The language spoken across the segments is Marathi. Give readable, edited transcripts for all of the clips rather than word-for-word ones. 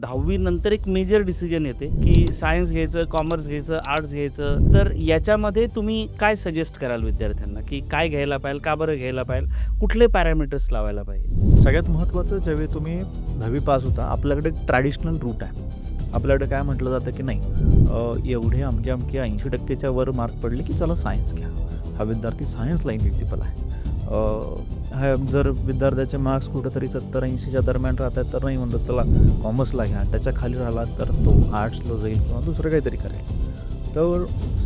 10वी नंतर एक मेजर डिसिजन येते की सायन्स घ्यायचं, कॉमर्स घ्यायचं, आर्ट्स घ्यायचं. तर याच्यामध्ये तुम्ही काय सजेस्ट कराल विद्यार्थ्यांना की काय घ्यायला पाहिजे, का बरं घ्यायला पाहिजे, कुठले पॅरामीटर्स लावायला पाहिजे? सगळ्यात महत्त्वाचं, ज्यावेळी तुम्ही 10वी पास होता, आपल्याकडे ट्रॅडिशनल रूट आहे. आपल्याकडे काय म्हटलं जातं की नाही, एवढे अमके 80%च्या वर मार्क पडले की चला सायन्स घ्या. हा विद्यार्थी सायन्सला इलिजिबल आहे. जर विद्यार्थ्याचे मार्क्स कुठेतरी 70-80च्या दरम्यान राहतात तर नाही म्हणतात त्याला कॉमर्सला घ्या. त्याच्या खाली राहिला तर तो आर्ट्सला जाईल किंवा दुसरं काहीतरी करेल. तर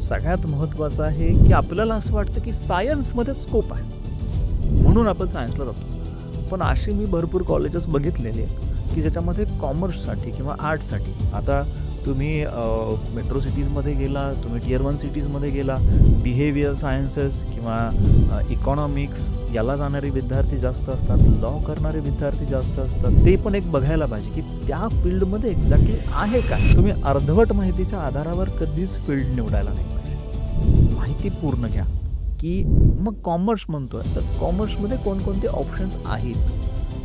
सगळ्यात महत्त्वाचं आहे की आपल्याला असं वाटतं की सायन्समध्येच स्कोप आहे म्हणून आपण सायन्सला जातो. पण अशी मी भरपूर कॉलेजेस बघितलेले आहेत की ज्याच्यामध्ये कॉमर्ससाठी किंवा आर्ट्ससाठी, आता तुम्ही मेट्रो सिटीजमध्ये गेला, तुम्ही टियर 1 सिटीजमध्ये गेला, बिहेवियर सायन्सेस किंवा इकॉनॉमिक्स याला जाणारे विद्यार्थी जास्त असतात, लॉ करणारे विद्यार्थी जास्त असतात. ते पण एक बघायला पाहिजे की त्या फील्डमध्ये एक्झॅक्टली आहे का. तुम्ही अर्धवट माहितीच्या आधारावर कधीच फील्ड निवडायला नाही पाहिजे. माहिती पूर्ण घ्या की मग कॉमर्स म्हणतोय तर कॉमर्समध्ये कोणकोणते ऑप्शन्स आहेत,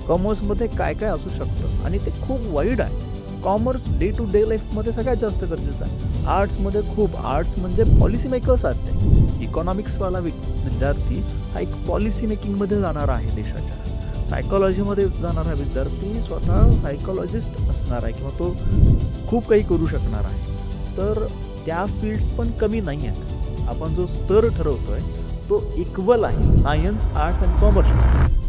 कॉमर्समध्ये काय काय असू शकतं, आणि ते खूप वाईड आहे. कॉमर्स डे टू डे लाईफमध्ये सगळ्यात जास्त गरजेचं आहे. आर्ट्समध्ये खूप, आर्ट्स म्हणजे पॉलिसी मेकर्स आहेत ते. इकॉनॉमिक्सवाला विद्यार्थी हा एक पॉलिसी मेकिंगमध्ये जाणारा आहे देशाच्या. सायकॉलॉजीमध्ये जाणारा विद्यार्थी स्वतः सायकॉलॉजिस्ट असणार आहे किंवा तो खूप काही करू शकणार आहे. तर त्या फील्ड्स पण कमी नाही आहेत. आपण जो स्तर ठरवतोय तो इक्वल आहे, सायन्स, आर्ट्स आणि कॉमर्स.